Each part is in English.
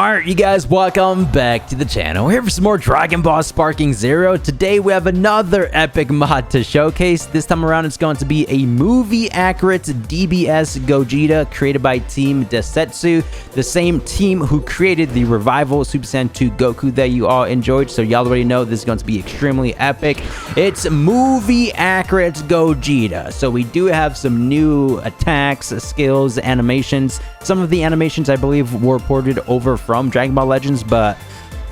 Alright, you guys, welcome back to the channel. We're here for some more Dragon Ball Sparking Zero. Today we have another epic mod to showcase. This time around it's going to be a movie-accurate DBS Gogeta created by Team Desetsu, the same team who created the Revival Super Saiyan 2 Goku that you all enjoyed. So y'all already know this is going to be extremely epic. It's movie-accurate Gogeta. So we do have some new attacks, skills, animations. Some of the animations I believe were ported over from Dragon Ball Legends, but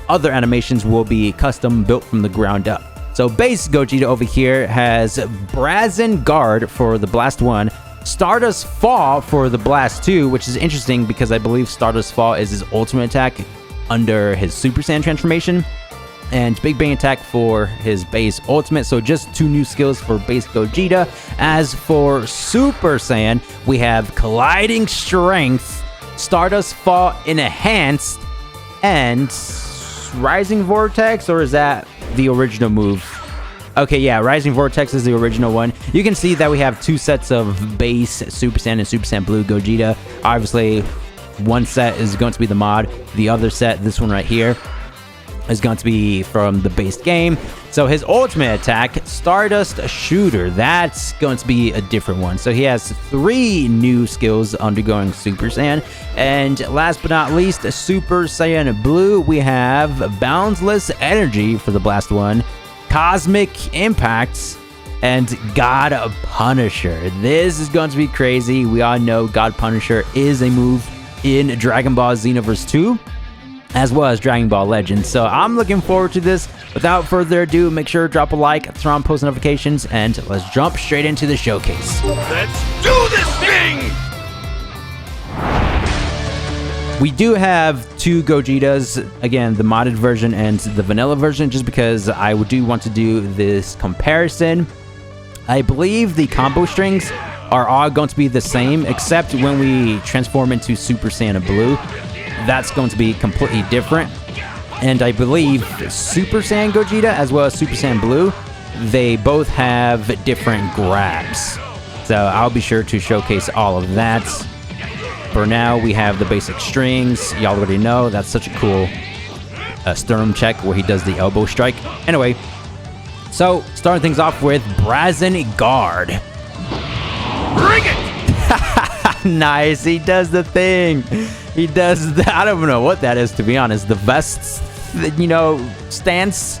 other animations will be custom built from the ground up. So base Gogeta over here has Brazen Guard for the Blast 1, Stardust Fall for the Blast 2, which is interesting because I believe Stardust Fall is his ultimate attack under his Super Saiyan transformation, and Big Bang Attack for his base ultimate. So just two new skills for base Gogeta. As for Super Saiyan, we have Colliding Strength, Stardust Fall Enhanced, and Rising Vortex, or is that the original move? Okay, yeah, Rising Vortex is the original one. You can see that we have two sets of base Super Saiyan and Super Saiyan Blue Gogeta. Obviously, one set is going to be the mod. The other set, this one right here, is going to be from the base game. So his ultimate attack, Stardust Shooter, that's going to be a different one. So he has three new skills undergoing Super Saiyan. And last but not least, Super Saiyan Blue, we have Boundless Energy for the Blast 1, Cosmic Impacts, and God Punisher. This is going to be crazy. We all know God Punisher is a move in Dragon Ball Xenoverse 2, as well as Dragon Ball Legends. So I'm looking forward to this. Without further ado, make sure to drop a like, turn on post notifications, and let's jump straight into the showcase. Let's do this thing! We do have two Gogetas, again, the modded version and the vanilla version, just because I do want to do this comparison. I believe the combo strings are all going to be the same, except when we transform into Super Saiyan Blue. That's going to be completely different. And I believe Super Saiyan Gogeta as well as Super Saiyan Blue, they both have different grabs. So I'll be sure to showcase all of that. For now, we have the basic strings. Y'all already know that's such a cool sternum check where he does the elbow strike. Anyway, so starting things off with Brazen Guard. Bring it! Nice, he does the thing. He does that. I don't know what that is, to be honest. The vest, you know, stance.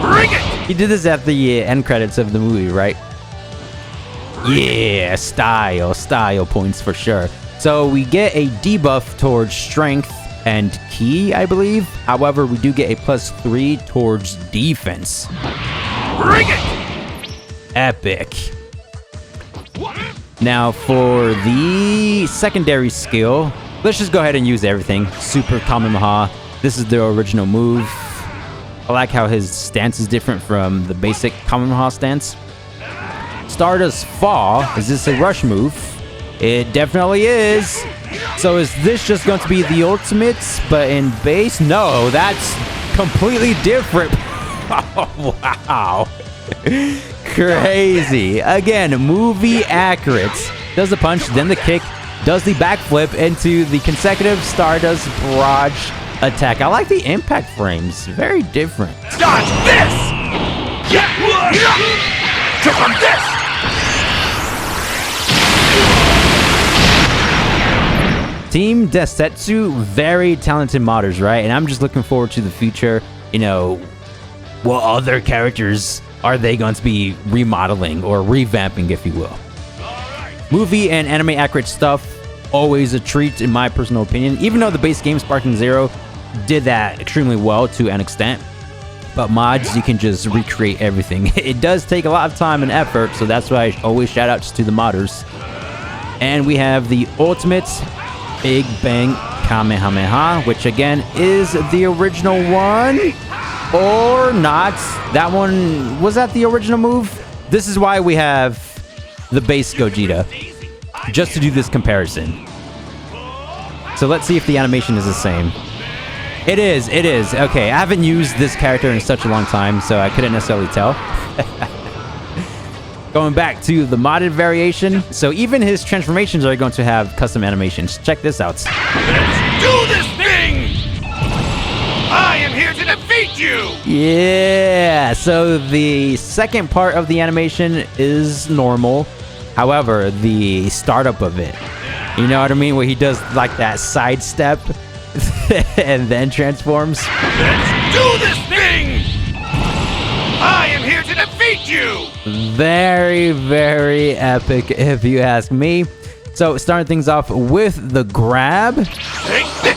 Bring it! He did this at the end credits of the movie, right? Yeah, style points for sure. So we get a debuff towards strength and ki, I believe. However, we do get a +3 towards defense. Bring it! Epic. Now for the secondary skill, let's just go ahead and use everything. Super Kamehameha. This is the original move. I like how his stance is different from the basic Kamehameha stance. Stardust Fall. Is this a rush move? It definitely is. So is this just going to be the ultimates, but in base? No, that's completely different. Oh, wow. Crazy. Again, movie accurate. Does the punch, then the kick, does the backflip into the consecutive Stardust Barrage attack. I like the impact frames. Very different. Dodge this! Jump on this! Team Desetsu, very talented modders, right? And I'm just looking forward to the future. You know, what other characters are they going to be remodeling or revamping, if you will? Movie and anime accurate stuff, always a treat in my personal opinion, even though the base game Sparking Zero did that extremely well to an extent. But mods, you can just recreate everything. It does take a lot of time and effort, so that's why I always shout outs to the modders. And we have the ultimate Big Bang Kamehameha, which again is the original one. Or not. That one, was that the original move? This is why we have the base Gogeta, just to do this comparison. So let's see if the animation is the same. It is. Okay, I haven't used this character in such a long time, so I couldn't necessarily tell. Going back to the modded variation, so even his transformations are going to have custom animations. Check this out. Let's do this thing! Yeah, so the second part of the animation is normal. However, the startup of it, you know what I mean? Where he does like that sidestep and then transforms. Let's do this thing! I am here to defeat you! Very, very epic, if you ask me. So, starting things off with the grab. Take this!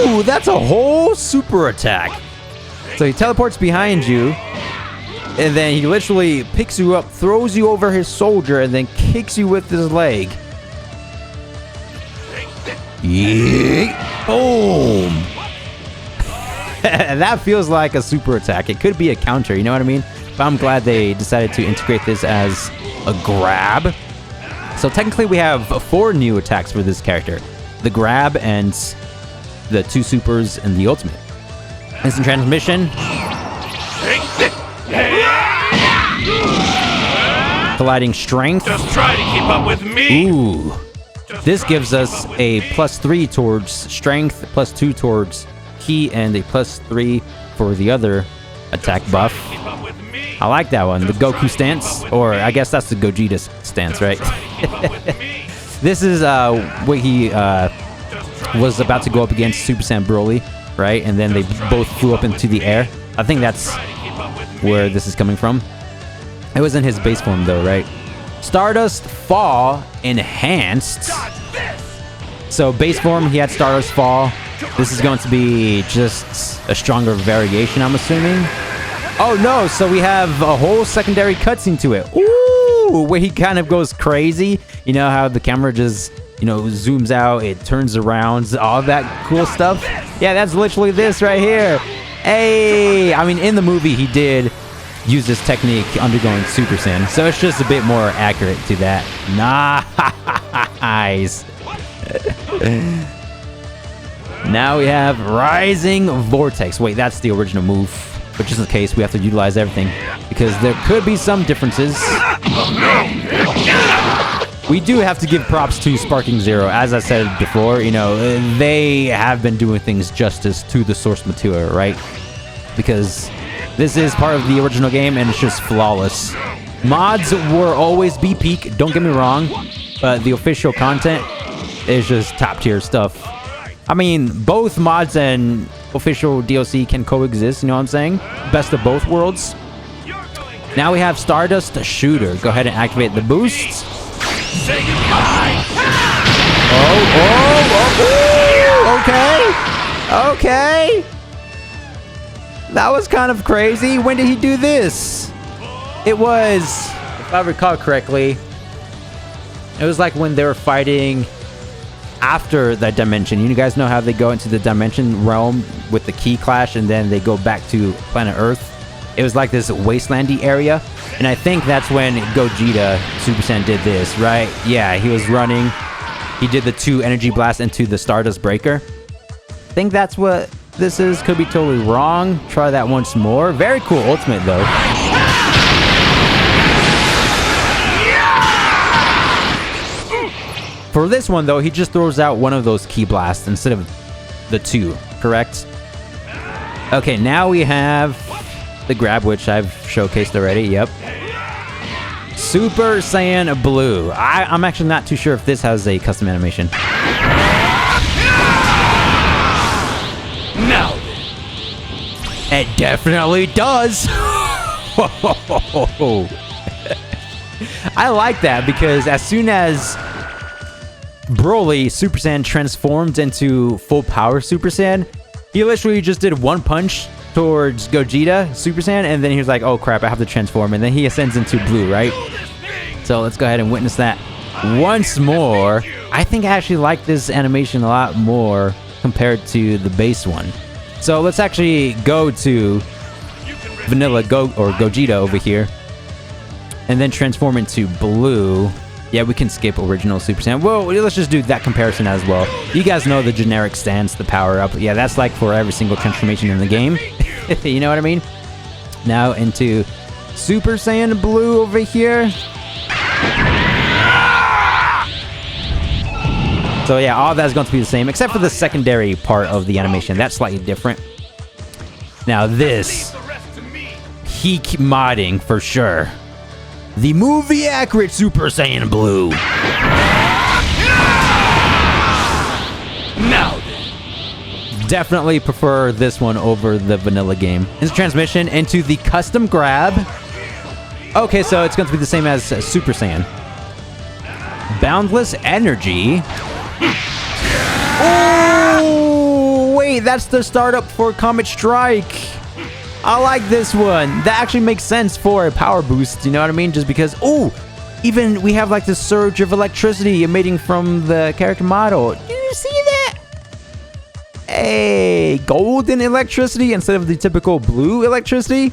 Ooh, that's a whole super attack. So he teleports behind you, and then he literally picks you up, throws you over his soldier, and then kicks you with his leg. Yeah. Boom. That feels like a super attack. It could be a counter, you know what I mean? But I'm glad they decided to integrate this as a grab. So technically we have 4 new attacks for this character. The grab and the 2 supers and the ultimate. Instant transmission. Colliding strength. Just try to keep up with me! Ooh. This gives us a +3 towards strength, +2 towards ki, and a +3 for the other attack buff. Keep up with me! I like that one. The Goku stance, or I guess that's the Gogeta stance, right? Keep up with me! This is what he was about to go up against Super Saiyan Broly, right? And then they both flew up into the air. I think that's where this is coming from. It was in his base form though, right? Stardust Fall Enhanced. So base form, he had Stardust Fall. This is going to be just a stronger variation, I'm assuming. Oh no, so we have a whole secondary cutscene to it. Ooh, where he kind of goes crazy. You know how the camera just, you know, zooms out, it turns around, all that cool stuff. Yeah, that's literally this right here. Hey, I mean, in the movie, he did use this technique undergoing Super Saiyan, so it's just a bit more accurate to that. Nice. Now we have Rising Vortex. Wait, that's the original move. But just in case, we have to utilize everything because there could be some differences. We do have to give props to Sparking Zero. As I said before, you know, they have been doing things justice to the source material, right? Because this is part of the original game and it's just flawless. Mods will always be peak, don't get me wrong, but the official content is just top tier stuff. I mean, both mods and official DLC can coexist, you know what I'm saying? Best of both worlds. Now we have Stardust Shooter. Go ahead and activate the boosts. Say goodbye! Okay. That was kind of crazy. When did he do this? It was, if I recall correctly, it was like when they were fighting after that dimension. You guys know how they go into the dimension realm with the key clash and then they go back to planet Earth. It was like this wastelandy area, and I think that's when Gogeta Super Saiyan did this, right? Yeah, he was running. He did the 2 energy blasts into the Stardust Breaker. I think that's what this is. Could be totally wrong. Try that once more. Very cool ultimate though. For this one though, he just throws out one of those key blasts instead of the 2, correct? Okay, now we have the grab, which I've showcased already. Yep. Super Saiyan Blue. I'm actually not too sure if this has a custom animation. Now It definitely does. I like that because as soon as Broly Super Saiyan transformed into full power Super Saiyan, he literally just did one punch towards Gogeta Super Saiyan, and then he was like, oh crap, I have to transform, and then he ascends into blue, right? So let's go ahead and witness that once more. I think I actually like this animation a lot more compared to the base one. So let's actually go to Vanilla Gogeta over here and then transform into blue. Yeah, we can skip original Super Saiyan. Well, let's just do that comparison as well. You guys know the generic stance, the power up. Yeah, that's like for every single transformation in the game. You know what I mean? Now into Super Saiyan Blue over here. So yeah, all that's going to be the same, except for the secondary part of the animation. That's slightly different. Now this, Leave the rest to me. peak modding for sure. The movie accurate Super Saiyan Blue. Now then. Definitely prefer this one over the vanilla game. His transmission into the custom grab. Okay, so it's going to be the same as Super Saiyan. Boundless energy. Oh, wait, that's the startup for Comet Strike. I like this one. That actually makes sense for a power boost. You know what I mean? Just because, oh, even we have like the surge of electricity emitting from the character model. Did you see that? Hey, golden electricity instead of the typical blue electricity.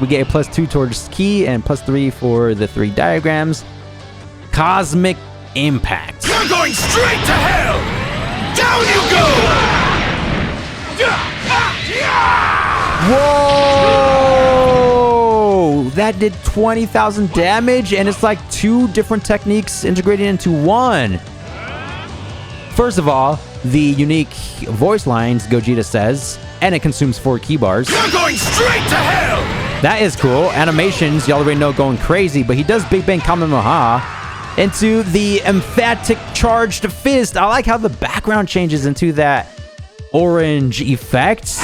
We get a +2 towards key and +3 for the 3 diagrams. Cosmic impact. You're going straight to hell. Down you go. Whoa! That did 20,000 damage, and it's like 2 different techniques integrated into one. First of all, the unique voice lines Gogeta says, and it consumes 4 key bars. You're going straight to hell. That is cool. Animations, you already know, going crazy, but he does Big Bang Kamehameha into the emphatic charged fist. I like how the background changes into that orange effect.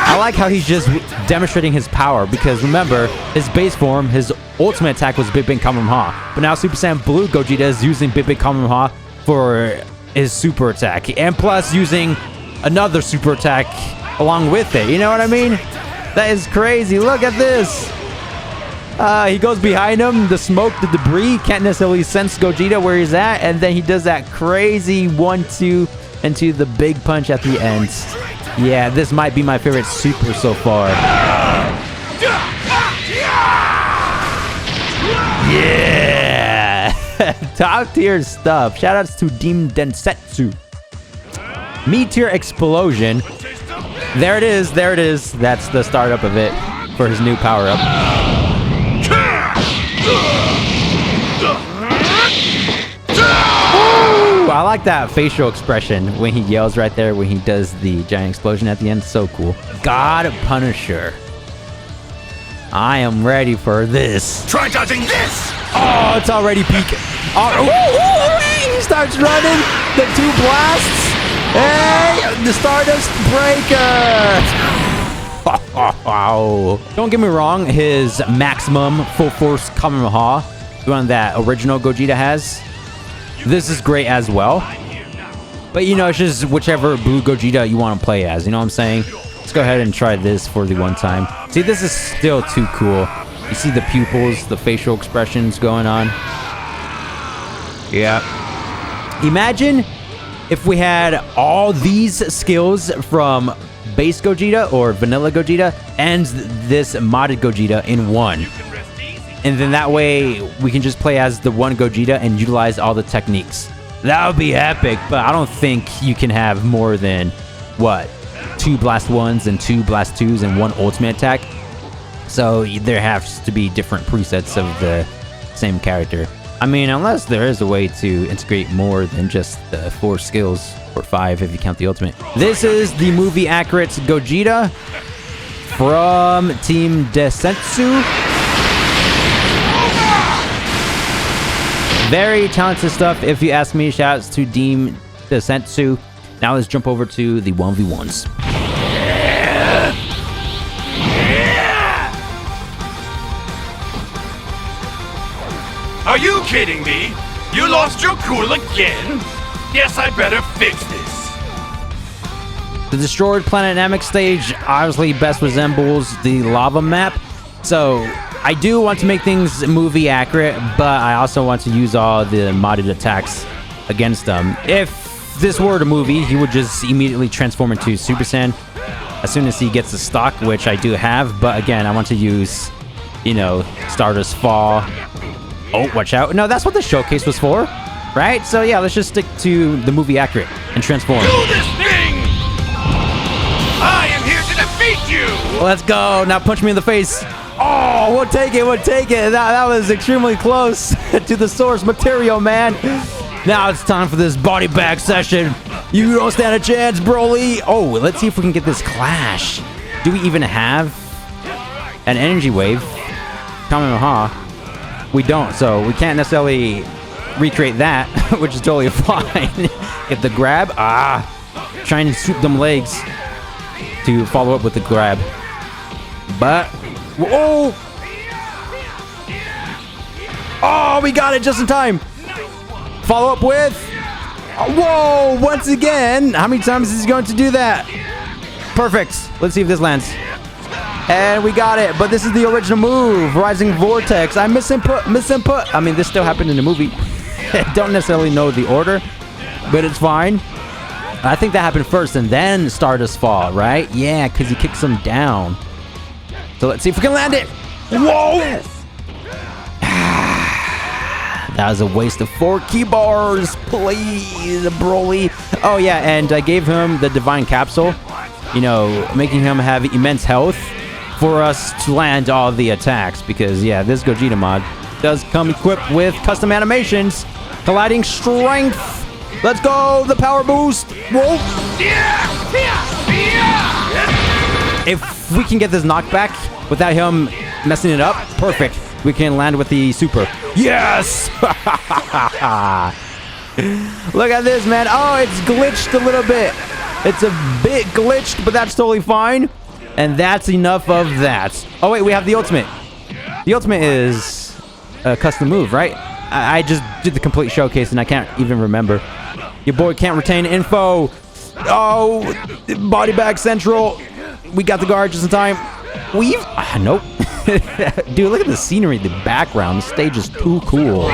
I like how he's just demonstrating his power, because remember, his base form, his ultimate attack was Big Bang Kamehameha, but now Super Saiyan Blue Gogeta is using Big Bang Kamehameha for his super attack, and plus using another super attack along with it. You know what I mean? That is crazy. Look at this. He goes behind him, the smoke, the debris, can't necessarily sense Gogeta where he's at, and then he does that crazy 1-2 into the big punch at the end. Yeah, this might be my favorite super so far. Yeah! Top tier stuff. Shoutouts to Deem Densetsu. Meteor Explosion. There it is, there it is. That's the startup of it for his new power-up. I like that facial expression when he yells right there when he does the giant explosion at the end. So cool. God Punisher. I am ready for this. Try dodging this. Oh, it's already peak. Oh, he starts running. The 2 blasts. Hey, the Stardust Breaker. Wow. Don't get me wrong. His maximum full force Kamehameha, the one that original Gogeta has, this is great as well. But, you know, it's just whichever Blue Gogeta you want to play as. You know what I'm saying? Let's go ahead and try this for the one time. See, this is still too cool. You see the pupils, the facial expressions going on. Yeah. Imagine if we had all these skills from base Gogeta or vanilla Gogeta and this modded Gogeta in one. And then that way we can just play as the one Gogeta and utilize all the techniques. That would be epic, but I don't think you can have more than, what, 2 Blast 1s and 2 Blast 2s and 1 ultimate attack. So there has to be different presets of the same character. I mean, unless there is a way to integrate more than just the 4 skills, or 5 if you count the ultimate. This is the movie accurate Gogeta from Team Densetsu. Very talented stuff, if you ask me. Shoutouts to Team Densetsu. Now let's jump over to the 1v1s. Are you kidding me? You lost your cool again? Guess I better fix this. The destroyed planet Namek stage obviously best resembles the lava map. So I do want to make things movie accurate, but I also want to use all the modded attacks against them. If this were a movie, he would just immediately transform into Super Saiyan as soon as he gets the stock, which I do have. But again, I want to use, you know, Stardust Fall. Oh, watch out. No, that's what the showcase was for, right? So yeah, let's just stick to the movie accurate and transform. Do this thing! I am here to defeat you! Let's go. Now punch me in the face. Oh, we'll take it. We'll take it. That was extremely close to the source material, man. Now it's time for this body bag session. You don't stand a chance, Broly. Oh, let's see if we can get this clash. Do we even have an energy wave? Kamehameha. We don't, so we can't necessarily recreate that, which is totally fine. Get the grab. Trying to swoop them legs to follow up with the grab. But, oh, we got it just in time. Follow up with, whoa, once again. How many times is he going to do that? Perfect. Let's see if this lands. And we got it, but this is the original move, Rising Vortex. I misinput. I mean, this still happened in the movie. Don't necessarily know the order, but it's fine. I think that happened first and then Stardust Fall, right? Yeah, because he kicks him down. So let's see if we can land it. Whoa! That was a waste of 4 key bars. Please, Broly. Oh, yeah, and I gave him the Divine Capsule, you know, making him have immense health for us to land all the attacks. Because, yeah, this Gogeta mod does come equipped with custom animations. Colliding Strength. Let's go, the power boost. Whoa. If we can get this knockback without him messing it up, perfect. We can land with the super. Yes! Look at this, man. Oh, it's glitched a little bit. It's a bit glitched, but that's totally fine. And that's enough of that. Oh, wait, we have the ultimate. The ultimate is a custom move, right? I just did the complete showcase and I can't even remember. Your boy can't retain info. Oh, body bag central. We got the guard just in time. We've... nope. Dude, look at the scenery, the background. The stage is too cool.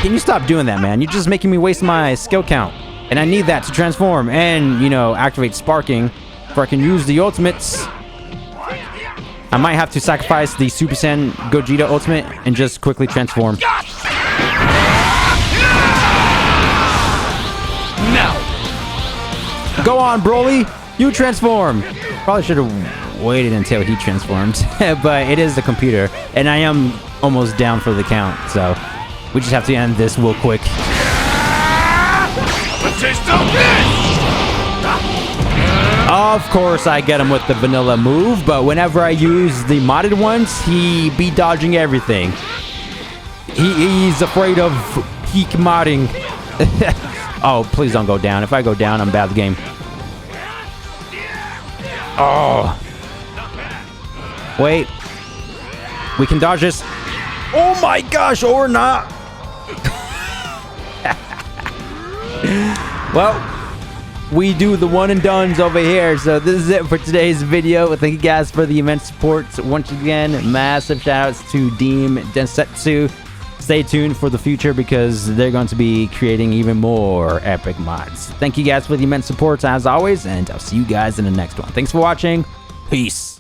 Can you stop doing that, man? You're just making me waste my skill count. And I need that to transform and, you know, activate sparking before I can use the ultimates. I might have to sacrifice the Super Saiyan Gogeta ultimate and just quickly transform. Now, go on, Broly. You transform. Probably should have waited until he transformed. But it is the computer. And I am almost down for the count. So we just have to end this real quick. let's taste of this! Of course, I get him with the vanilla move, but whenever I use the modded ones, he be dodging everything. He's afraid of peak modding. Oh, please don't go down. If I go down, I'm bad at the game. Oh. Wait. We can dodge this. Oh my gosh, or not. Well, we do the one and dones over here. So this is it for today's video. Thank you guys for the immense support. Once again, massive shout outs to Deem Densetsu. Stay tuned for the future because they're going to be creating even more epic mods. Thank you guys for the immense support as always, and I'll see you guys in the next one. Thanks for watching. Peace.